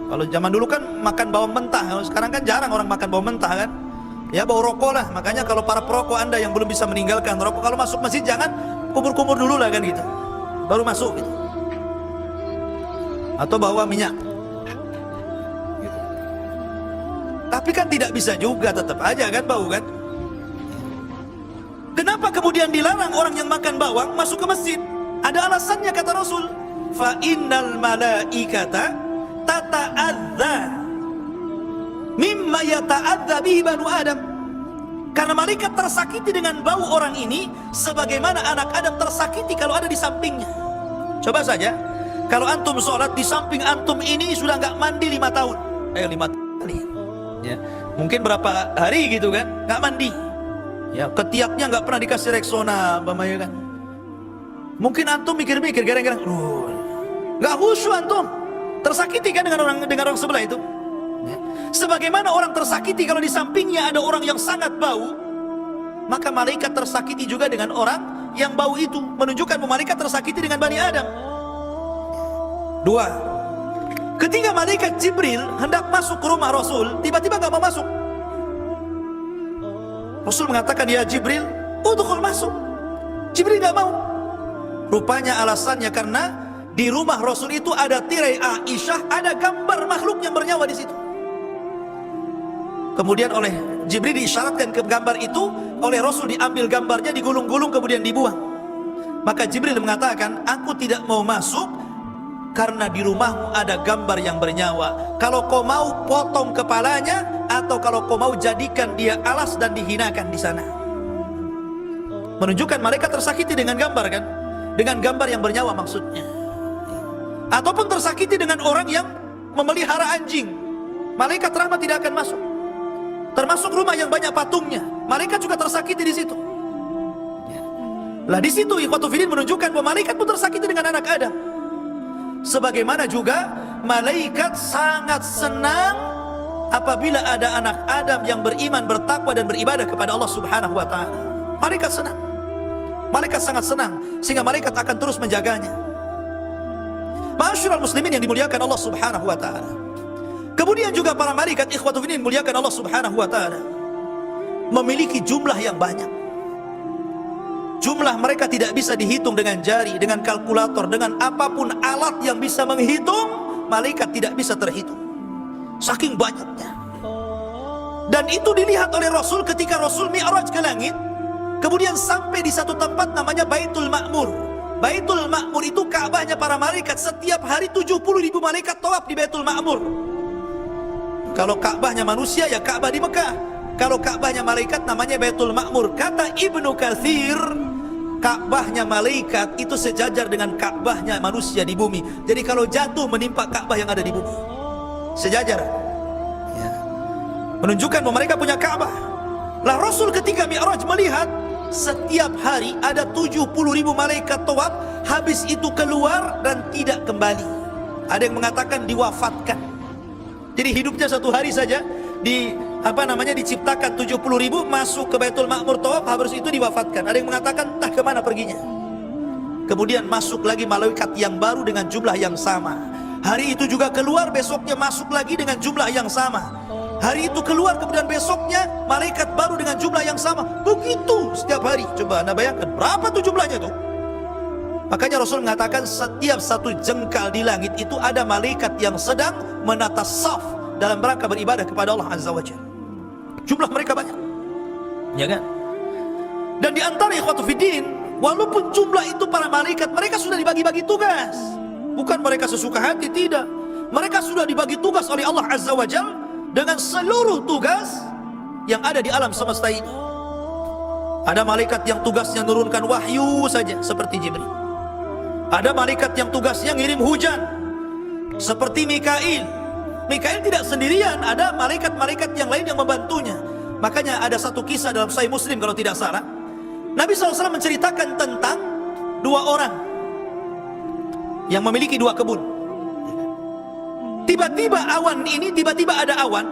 [SPEAKER 1] Kalau zaman dulu kan makan bawang mentah. Kalau sekarang kan jarang orang makan bawang mentah kan. Ya, bau rokok lah. Makanya kalau para perokok Anda yang belum bisa meninggalkan rokok, kalau masuk masjid jangan kumur-kumur dulu lah kan gitu, baru masuk gitu. Atau bawa minyak gitu. Tapi kan tidak bisa juga, tetap aja kan bau kan. Kenapa kemudian dilarang orang yang makan bawang masuk ke masjid? Ada alasannya, kata Rasul, fa innal malaikata tata'adza mimma yata'adza bihi banu Adam. Karena malaikat tersakiti dengan bau orang ini sebagaimana anak Adam tersakiti kalau ada di sampingnya. Coba saja, kalau antum sholat di samping antum ini sudah nggak mandi 5 tahun, 5 kali, ya, mungkin berapa hari gitu kan, nggak mandi, ya, ketiaknya nggak pernah dikasih Rexona, Bamaya kan. Mungkin antum mikir-mikir, gara-gara, nggak khusyuk antum, tersakiti kan dengan orang sebelah itu. Sebagaimana orang tersakiti kalau di sampingnya ada orang yang sangat bau, maka malaikat tersakiti juga dengan orang yang bau itu, menunjukkan bahwa malaikat tersakiti dengan Bani Adam. 2. Ketika malaikat Jibril hendak masuk ke rumah Rasul, tiba-tiba gak mau masuk. Rasul mengatakan, ya Jibril, udkhul, masuk. Jibril gak mau. Rupanya alasannya karena di rumah Rasul itu ada tirai Aisyah, ada gambar makhluk yang bernyawa di situ. Kemudian oleh Jibril diisyaratkan ke gambar itu, oleh Rasul diambil gambarnya, digulung-gulung, kemudian dibuang. Maka Jibril mengatakan, aku tidak mau masuk karena di rumahmu ada gambar yang bernyawa. Kalau kau mau potong kepalanya, atau kalau kau mau jadikan dia alas dan dihinakan di sana. Menunjukkan malaikat tersakiti dengan gambar kan, dengan gambar yang bernyawa maksudnya. Ataupun tersakiti dengan orang yang memelihara anjing, malaikat rahmat tidak akan masuk. Termasuk rumah yang banyak patungnya, malaikat juga tersakiti di situ. Lah di situ ikhwatu fillah menunjukkan bahwa malaikat pun tersakiti dengan anak Adam. Sebagaimana juga malaikat sangat senang apabila ada anak Adam yang beriman, bertakwa dan beribadah kepada Allah Subhanahu wa taala. Malaikat senang. Malaikat sangat senang sehingga malaikat akan terus menjaganya. Ma'asyiral muslimin yang dimuliakan Allah Subhanahu wa taala. Kemudian juga para malaikat ikhwatu fillah dimuliakan Allah Subhanahu wa taala memiliki jumlah yang banyak. Jumlah mereka tidak bisa dihitung dengan jari, dengan kalkulator, dengan apapun alat yang bisa menghitung, malaikat tidak bisa terhitung. Saking banyaknya. Dan itu dilihat oleh Rasul ketika Rasul Mi'raj ke langit, kemudian sampai di satu tempat namanya Baitul Ma'mur. Baitul Ma'mur itu Ka'bahnya para malaikat. Setiap hari 70.000 malaikat tawaf di Baitul Ma'mur. Kalau Ka'bahnya manusia ya Ka'bah di Mekah. Kalau Ka'bahnya malaikat namanya Baitul Ma'mur. Kata Ibnu Katsir, Ka'bahnya malaikat itu sejajar dengan Ka'bahnya manusia di bumi. Jadi kalau jatuh menimpa Ka'bah yang ada di bumi, sejajar ya. Menunjukkan bahwa mereka punya Ka'bah. Lah Rasul ketika Mi'raj melihat setiap hari ada 70.000 malaikat tawaf, habis itu keluar dan tidak kembali. Ada yang mengatakan diwafatkan. Jadi hidupnya satu hari saja, diciptakan 70.000, masuk ke Baitul Ma'mur tawaf, habis itu diwafatkan. Ada yang mengatakan entah kemana perginya. Kemudian masuk lagi malaikat yang baru dengan jumlah yang sama. Hari itu juga keluar, besoknya masuk lagi dengan jumlah yang sama. Hari itu keluar, kemudian besoknya malaikat baru dengan jumlah yang sama. Begitu setiap hari. Coba Anda bayangkan berapa tuh jumlahnya tuh. Makanya Rasul mengatakan setiap satu jengkal di langit itu ada malaikat yang sedang menata saf dalam rangka beribadah kepada Allah Azza wa Jalla. Jumlah mereka banyak, ya kan? Dan di antara ikhwatu fiddin, walaupun jumlah itu para malaikat, mereka sudah dibagi-bagi tugas. Bukan mereka sesuka hati, tidak. Mereka sudah dibagi tugas oleh Allah Azza wa Jalla dengan seluruh tugas yang ada di alam semesta ini. Ada malaikat yang tugasnya menurunkan wahyu saja seperti Jibril. Ada malaikat yang tugasnya ngirim hujan seperti Mikail. Mikail tidak sendirian, ada malaikat-malaikat yang lain yang membantunya. Makanya ada satu kisah dalam Sahih Muslim kalau tidak salah, Nabi SAW menceritakan tentang 2 orang yang memiliki 2 kebun. Tiba-tiba ada awan.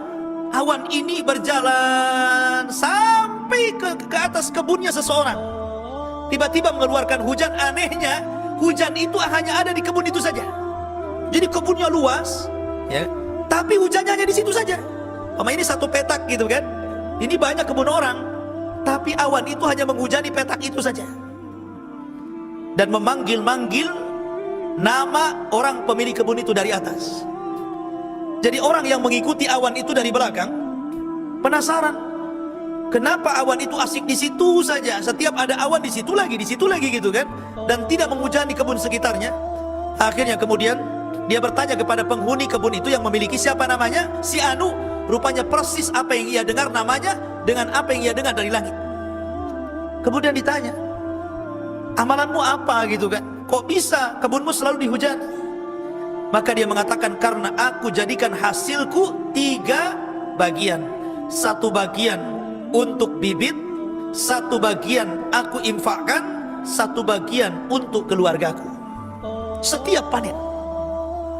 [SPEAKER 1] Awan ini berjalan sampai ke atas kebunnya seseorang. Tiba-tiba mengeluarkan hujan. Anehnya hujan itu hanya ada di kebun itu saja. Jadi kebunnya luas, ya, tapi hujannya hanya di situ saja. Ini satu petak gitu kan, Ini banyak kebun orang, tapi awan itu hanya menghujani petak itu saja, dan memanggil-manggil nama orang pemilik kebun itu dari atas. Jadi orang yang mengikuti awan itu dari belakang penasaran, kenapa awan itu asik di situ saja, setiap ada awan di situ lagi gitu kan, dan tidak menghujani kebun sekitarnya. Akhirnya kemudian dia bertanya kepada penghuni kebun itu yang memiliki, siapa namanya? Si Anu. Rupanya persis apa yang ia dengar namanya dengan apa yang ia dengar dari langit. Kemudian ditanya, amalanmu apa gitu kan, kok bisa kebunmu selalu dihujani? Maka dia mengatakan, karena aku jadikan hasilku 3 bagian. 1 bagian untuk bibit, 1 bagian aku infakkan, 1 bagian untuk keluargaku setiap panen.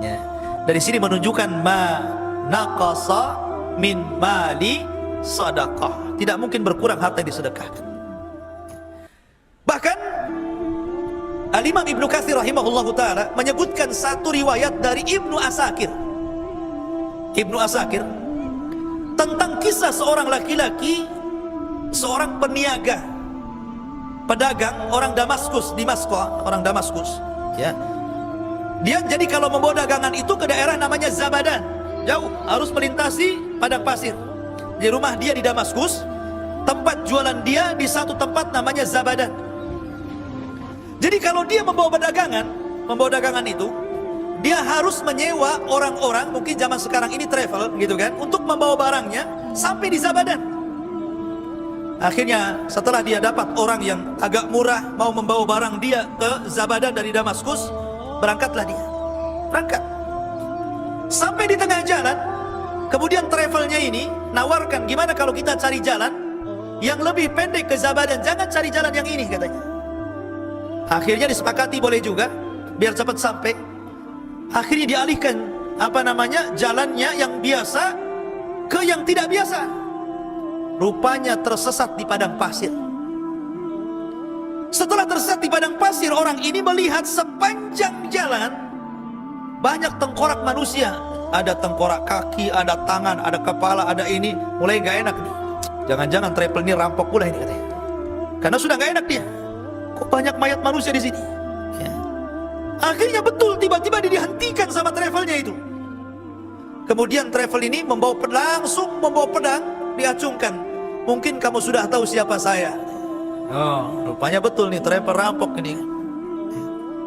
[SPEAKER 1] Ya. Dari sini menunjukkan ma naqasa min mali sadaqah, tidak mungkin berkurang harta yang disedekahkan. Bahkan Al-Imam Ibnu Katsir rahimahullahu ta'ala menyebutkan satu riwayat dari Ibnu Asakir tentang kisah seorang laki-laki, seorang peniaga, pedagang orang Damaskus, orang Damaskus, ya. Dia jadi kalau membawa dagangan itu ke daerah namanya Zabadan, jauh, harus melintasi padang pasir. Di rumah dia di Damaskus, tempat jualan dia di satu tempat namanya Zabadan. Jadi kalau dia membawa dagangan itu, dia harus menyewa orang-orang, mungkin zaman sekarang ini travel gitu kan, untuk membawa barangnya sampai di Zabadan. Akhirnya setelah dia dapat orang yang agak murah mau membawa barang dia ke Zabadan dari Damaskus, berangkatlah dia. Sampai di tengah jalan, kemudian travelnya ini nawarkan, gimana kalau kita cari jalan yang lebih pendek ke Zabadan, jangan cari jalan yang ini, katanya. Akhirnya disepakati, boleh juga, biar cepat sampai. Akhirnya dialihkan jalannya yang biasa ke yang tidak biasa. Rupanya tersesat di padang pasir. Setelah tersesat di padang pasir, orang ini melihat sepanjang jalan banyak tengkorak manusia. Ada tengkorak kaki, ada tangan, ada kepala, ada ini. Mulai gak enak nih. Jangan-jangan travel ini rampok pula ini, katanya. Karena sudah gak enak dia. Kok banyak mayat manusia di sini? Ya. Akhirnya betul, tiba-tiba dihentikan sama travelnya itu. Kemudian travel ini langsung membawa pedang, diacungkan. Mungkin kamu sudah tahu siapa saya. Oh, rupanya betul nih, travel rampok ini.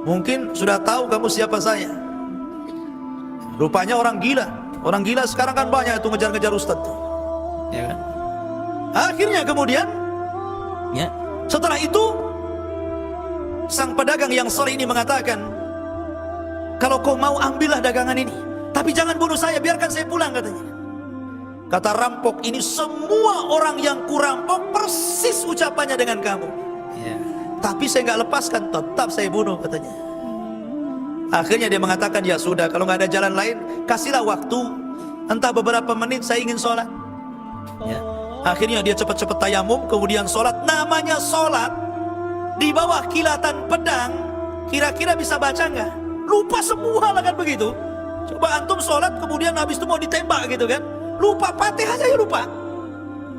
[SPEAKER 1] Mungkin sudah tahu kamu siapa saya. Rupanya orang gila. Orang gila sekarang kan banyak itu ngejar-ngejar ustaz tuh. Ya kan? Akhirnya kemudian, ya, setelah itu sang pedagang yang soleh ini mengatakan, kalau kau mau ambillah dagangan ini, tapi jangan bunuh saya, biarkan saya pulang, katanya. Kata rampok ini, semua orang yang kurampok persis ucapannya dengan kamu. Ya. Tapi saya nggak lepaskan, tetap saya bunuh, katanya. Akhirnya dia mengatakan, ya sudah, kalau nggak ada jalan lain, kasihlah waktu, entah beberapa menit, saya ingin sholat. Ya. Akhirnya dia cepat-cepat tayamum, kemudian sholat. Namanya sholat di bawah kilatan pedang, kira-kira bisa baca nggak? Lupa semua lah kan begitu. Coba antum sholat, kemudian habis itu mau ditembak gitu kan, lupa Fatihah aja ya lupa,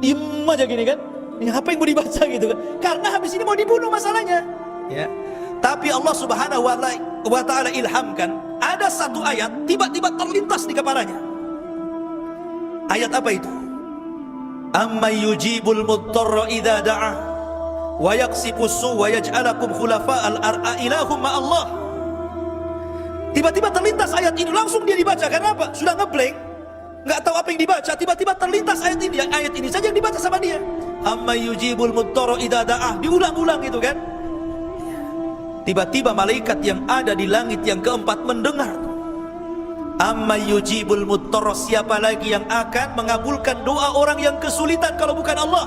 [SPEAKER 1] diem aja gini kan, ini apa yang mau dibaca gitu kan, karena habis ini mau dibunuh masalahnya. Ya. Tapi Allah Subhanahu wa ta'ala ilhamkan, ada satu ayat tiba-tiba terlintas di kepalanya. Ayat apa itu? Amma yujibul mudtarra idza da'a wa yaqsifus su wa yaj'alakum khulafa'al ar'a ilahum ma Allah. Tiba-tiba terlintas ayat ini, langsung dia dibaca. Karena apa? Sudah ngeblank, nggak tahu apa yang dibaca. Tiba-tiba terlintas ayat ini. Ayat ini saja yang dibaca sama dia. Amma yujibul mudtarra idza da'a, diulang-ulang gitu kan. Tiba-tiba malaikat yang ada di langit yang keempat mendengar. Amma yujibul mudtarra, siapa lagi yang akan mengabulkan doa orang yang kesulitan kalau bukan Allah?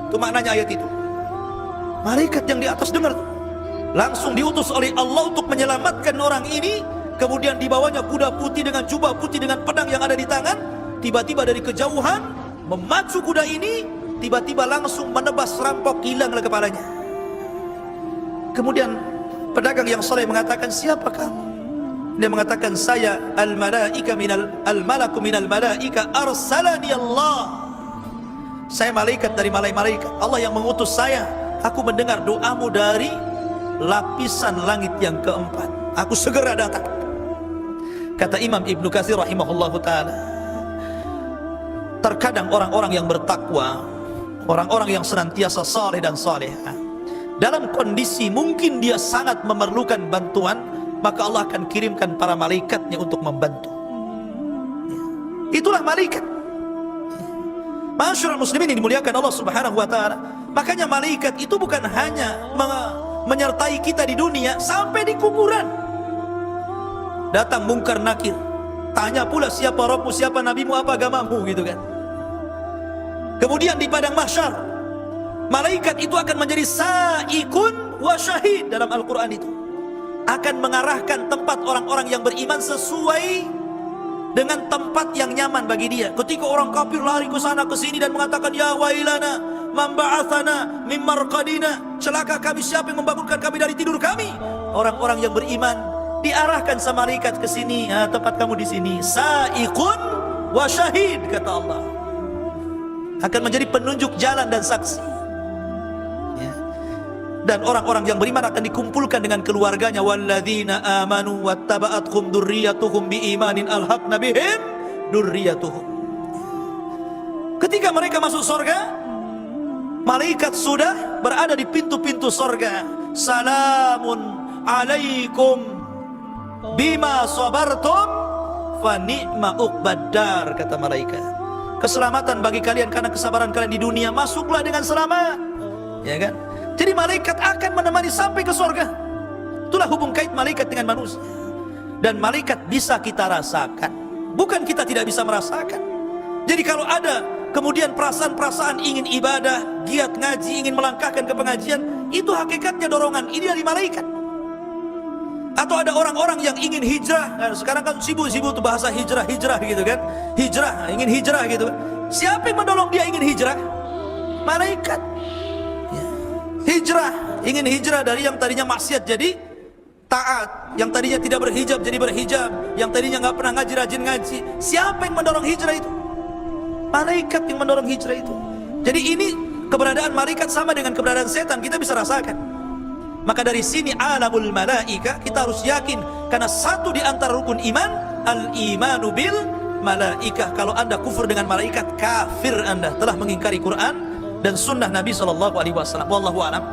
[SPEAKER 1] Itu maknanya ayat itu. Malaikat yang di atas dengar, langsung diutus oleh Allah untuk menyelamatkan orang ini. Kemudian dibawanya kuda putih dengan jubah putih dengan pedang yang ada di tangan. Tiba-tiba dari kejauhan memacu kuda ini, tiba-tiba langsung menebas rampok, hilanglah kepalanya. Kemudian pedagang yang saleh mengatakan, siapa kamu? Dia mengatakan, saya al-malaku minal malaika arsalani Allah. Saya malaikat dari malaikat. Allah yang mengutus saya. Aku mendengar doamu dari lapisan langit yang keempat. Aku segera datang. Kata Imam Ibnu Katsir rahimahullahu ta'ala, terkadang orang-orang yang bertakwa, orang-orang yang senantiasa saleh dan salehah, dalam kondisi mungkin dia sangat memerlukan bantuan, maka Allah akan kirimkan para malaikatnya untuk membantu. Itulah malaikat. Masyarul muslimin yang dimuliakan Allah subhanahu wa ta'ala. Makanya malaikat itu bukan hanya menyertai kita di dunia, sampai di kuburan. Datang mungkar nakir, tanya pula siapa Rabbmu, siapa nabimu, apa agamamu, gitu kan. Kemudian di padang mahsyar, malaikat itu akan menjadi sa'ikun wa syahid. Dalam Al-Quran itu akan mengarahkan tempat orang-orang yang beriman sesuai dengan tempat yang nyaman bagi dia. Ketika orang kafir lari ke sana ke sini dan mengatakan, ya wailana man ba'athana mim marqadina, celaka kami, siapa yang membangunkan kami dari tidur kami. Orang-orang yang beriman diarahkan sama malaikat ke sini, tempat kamu di sini. Sa'iqun wa syahid, kata Allah. Akan menjadi penunjuk jalan dan saksi. Ya. Dan orang-orang yang beriman akan dikumpulkan dengan keluarganya. Walladzina amanu wattaba'atkum dzurriyyatuhum biimanin alhaqna bihim dzurriyyatuhum. Ketika mereka masuk surga, malaikat sudah berada di pintu-pintu surga. Salamun alaikum bima sabartum fa ni'ma uqbaddar, kata malaikat. Keselamatan bagi kalian karena kesabaran kalian di dunia, masuklah dengan selamat. Ya kan? Jadi malaikat akan menemani sampai ke surga. Itulah hubung kait malaikat dengan manusia. Dan malaikat bisa kita rasakan, bukan kita tidak bisa merasakan. Jadi kalau ada kemudian perasaan-perasaan ingin ibadah, giat ngaji, ingin melangkahkan ke pengajian, itu hakikatnya dorongan ini dari malaikat. Atau ada orang-orang yang ingin hijrah. Nah, sekarang kan sibuk-sibuk tuh bahasa hijrah gitu kan. Hijrah, ingin hijrah gitu. Siapa yang mendorong dia ingin hijrah? Malaikat. Ya. Hijrah, ingin hijrah dari yang tadinya maksiat jadi taat, yang tadinya tidak berhijab jadi berhijab, yang tadinya nggak pernah ngaji rajin ngaji. Siapa yang mendorong hijrah itu? Malaikat yang mendorong hijrah itu. Jadi ini keberadaan malaikat sama dengan keberadaan setan, kita bisa rasakan. Maka dari sini alamul malaika kita harus yakin, karena satu di antara rukun iman al-imanu bil malaikah. Kalau anda kufur dengan malaikat, kafir anda, telah mengingkari Quran dan sunnah Nabi SAW. Wallahu a'lam.